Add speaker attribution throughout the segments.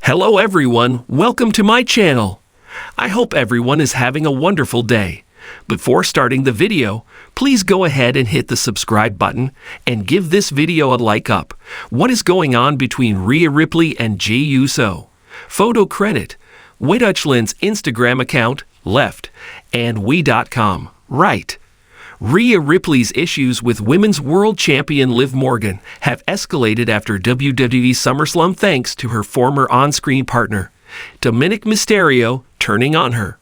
Speaker 1: Hello everyone, welcome to my channel. I hope everyone is having a wonderful day. Before starting the video, please go ahead and hit the subscribe button and give this video a like up. What is going on between Rhea Ripley and Jey Uso? Photo credit, Deutschland's Instagram account, left, and we.com, right. Rhea Ripley's issues with Women's World Champion Liv Morgan have escalated after WWE SummerSlam thanks to her former on-screen partner, Dominic Mysterio, turning on her.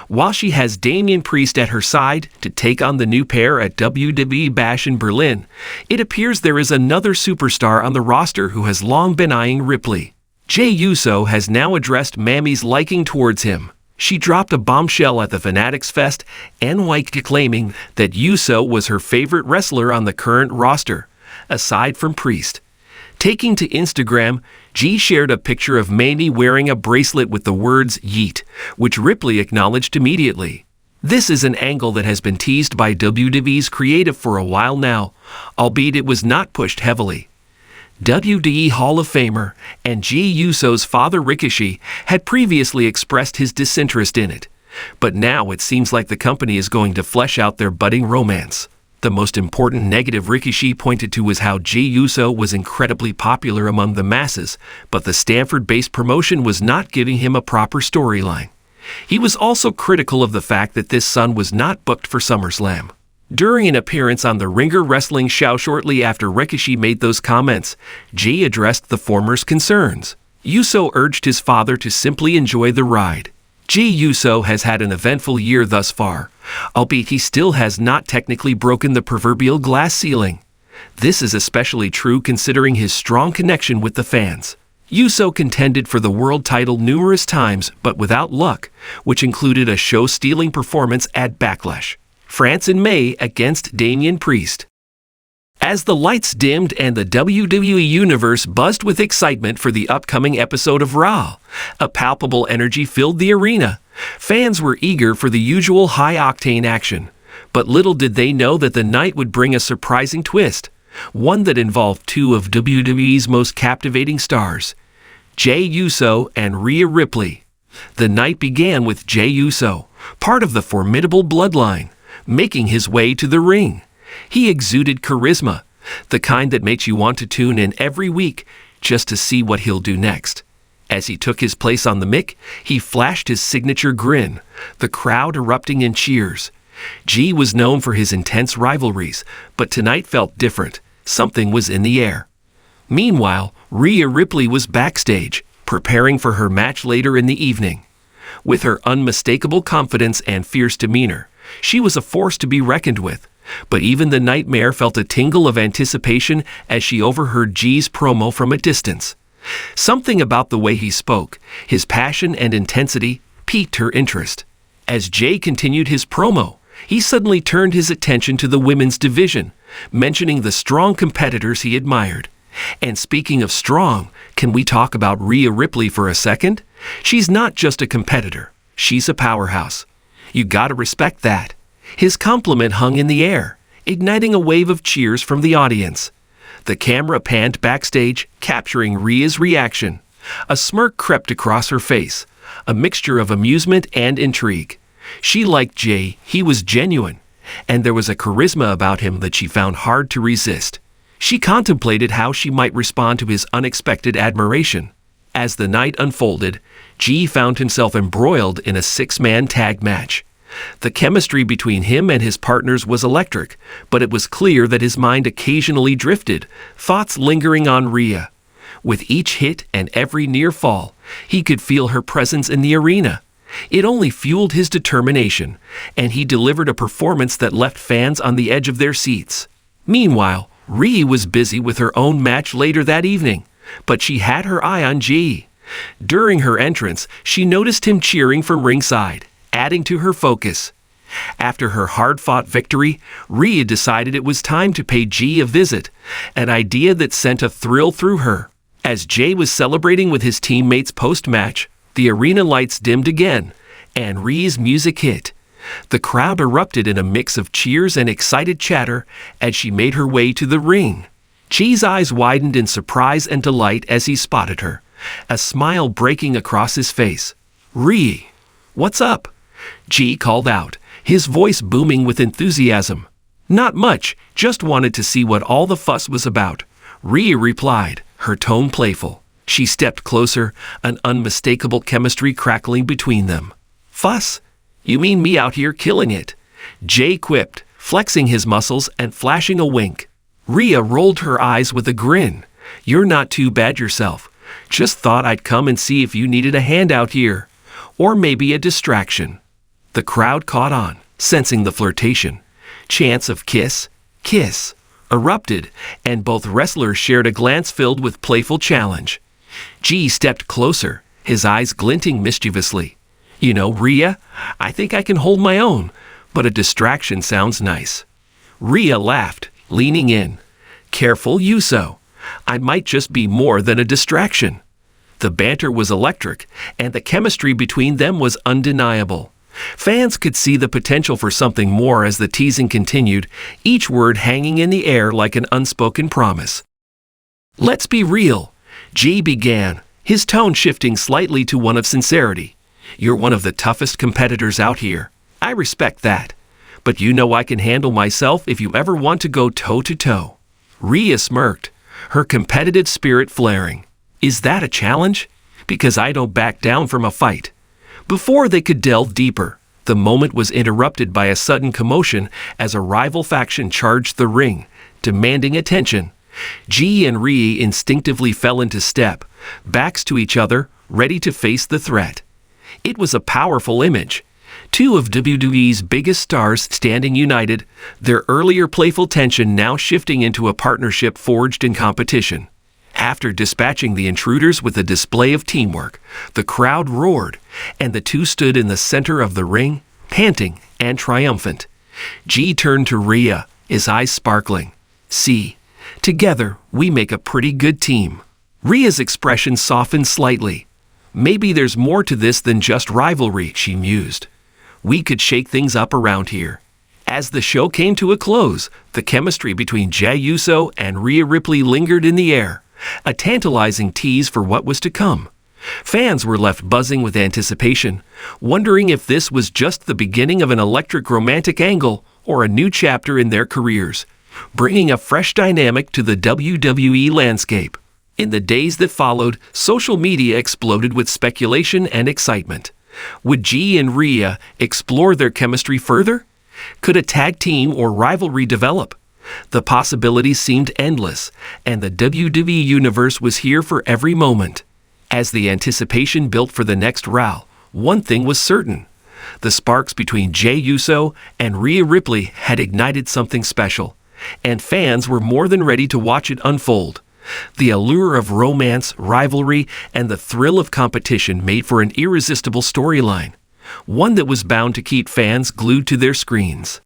Speaker 1: While she has Damian Priest at her side to take on the new pair at WWE Bash in Berlin, it appears there is another superstar on the roster who has long been eyeing Ripley. Jey Uso has now addressed Mammy's liking towards him. She dropped a bombshell at the Fanatics Fest, NYC claiming that Uso was her favorite wrestler on the current roster, aside from Priest. Taking to Instagram, Jey shared a picture of Mammy wearing a bracelet with the words "Yeet," which Ripley acknowledged immediately. This is an angle that has been teased by WWE's creative for a while now, albeit it was not pushed heavily. WWE Hall of Famer and Jey Uso's father Ricochet had previously expressed his disinterest in it, but now it seems like the company is going to flesh out their budding romance. The most important negative Ricochet pointed to was how Jey Uso was incredibly popular among the masses, but the Stanford-based promotion was not giving him a proper storyline. He was also critical of the fact that this son was not booked for SummerSlam. During an appearance on the Ringer Wrestling show shortly after Ricochet made those comments, Jey addressed the former's concerns. Uso urged his father to simply enjoy the ride. Jey Uso has had an eventful year thus far, albeit he still has not technically broken the proverbial glass ceiling. This is especially true considering his strong connection with the fans. Uso contended for the world title numerous times, but without luck, which included a show-stealing performance at Backlash, France in May against Damian Priest. As the lights dimmed and the WWE Universe buzzed with excitement for the upcoming episode of Raw, a palpable energy filled the arena. Fans were eager for the usual high-octane action, but little did they know that the night would bring a surprising twist, one that involved two of WWE's most captivating stars, Jey Uso and Rhea Ripley. The night began with Jey Uso, part of the formidable bloodline, making his way to the ring. He exuded charisma, the kind that makes you want to tune in every week just to see what he'll do next. As he took his place on the mic, he flashed his signature grin, the crowd erupting in cheers. Jey was known for his intense rivalries, but tonight felt different. Something was in the air. Meanwhile, Rhea Ripley was backstage, preparing for her match later in the evening. With her unmistakable confidence and fierce demeanor, she was a force to be reckoned with, but even the Nightmare felt a tingle of anticipation as she overheard Jey's promo from a distance. Something about the way he spoke, his passion and intensity, piqued her interest. As Jey continued his promo, he suddenly turned his attention to the women's division, mentioning the strong competitors he admired. And speaking of strong, can we talk about Rhea Ripley for a second? She's not just a competitor, she's a powerhouse. You gotta respect that. His compliment hung in the air, igniting a wave of cheers from the audience. The camera panned backstage, capturing Rhea's reaction. A smirk crept across her face, a mixture of amusement and intrigue. She liked Jey, he was genuine, and there was a charisma about him that she found hard to resist. She contemplated how she might respond to his unexpected admiration. As the night unfolded, Jey found himself embroiled in a six-man tag match. The chemistry between him and his partners was electric, but it was clear that his mind occasionally drifted, thoughts lingering on Rhea. With each hit and every near fall, he could feel her presence in the arena. It only fueled his determination, and he delivered a performance that left fans on the edge of their seats. Meanwhile, Rhea was busy with her own match later that evening, but she had her eye on Jey. During her entrance, she noticed him cheering from ringside, adding to her focus. After her hard-fought victory, Rhea decided it was time to pay Jey a visit, an idea that sent a thrill through her. As Jey was celebrating with his teammates post-match, the arena lights dimmed again, and Rhea's music hit. The crowd erupted in a mix of cheers and excited chatter as she made her way to the ring. Jey's eyes widened in surprise and delight as he spotted her, a smile breaking across his face. "Rhea, what's up?" G called out, his voice booming with enthusiasm. "Not much, just wanted to see what all the fuss was about," Rhea replied, her tone playful. She stepped closer, an unmistakable chemistry crackling between them. "Fuss? You mean me out here killing it?" Jay quipped, flexing his muscles and flashing a wink. Rhea rolled her eyes with a grin. "You're not too bad yourself. Just thought I'd come and see if you needed a hand out here. Or maybe a distraction." The crowd caught on, sensing the flirtation. Chants of kiss, kiss, erupted, and both wrestlers shared a glance filled with playful challenge. G stepped closer, his eyes glinting mischievously. "You know, Rhea, I think I can hold my own, but a distraction sounds nice." Rhea laughed, leaning in. "Careful, Yuso. I might just be more than a distraction." The banter was electric, and the chemistry between them was undeniable. Fans could see the potential for something more as the teasing continued, each word hanging in the air like an unspoken promise. "Let's be real," G began, his tone shifting slightly to one of sincerity. "You're one of the toughest competitors out here. I respect that. But you know I can handle myself if you ever want to go toe-to-toe." Rhea smirked, her competitive spirit flaring. "Is that a challenge? Because I don't back down from a fight." Before they could delve deeper, the moment was interrupted by a sudden commotion as a rival faction charged the ring, demanding attention. G and Rhea instinctively fell into step, backs to each other, ready to face the threat. It was a powerful image. Two of WWE's biggest stars standing united, their earlier playful tension now shifting into a partnership forged in competition. After dispatching the intruders with a display of teamwork, the crowd roared, and the two stood in the center of the ring, panting and triumphant. G turned to Rhea, his eyes sparkling. "See, together we make a pretty good team." Rhea's expression softened slightly. "Maybe there's more to this than just rivalry," she mused. "We could shake things up around here." As the show came to a close, the chemistry between Jey Uso and Rhea Ripley lingered in the air, a tantalizing tease for what was to come. Fans were left buzzing with anticipation, wondering if this was just the beginning of an electric romantic angle or a new chapter in their careers, bringing a fresh dynamic to the WWE landscape. In the days that followed, social media exploded with speculation and excitement. Would G and Rhea explore their chemistry further? Could a tag team or rivalry develop? The possibilities seemed endless, and the WWE Universe was here for every moment. As the anticipation built for the next row, one thing was certain. The sparks between Jey Uso and Rhea Ripley had ignited something special, and fans were more than ready to watch it unfold. The allure of romance, rivalry, and the thrill of competition made for an irresistible storyline, one that was bound to keep fans glued to their screens.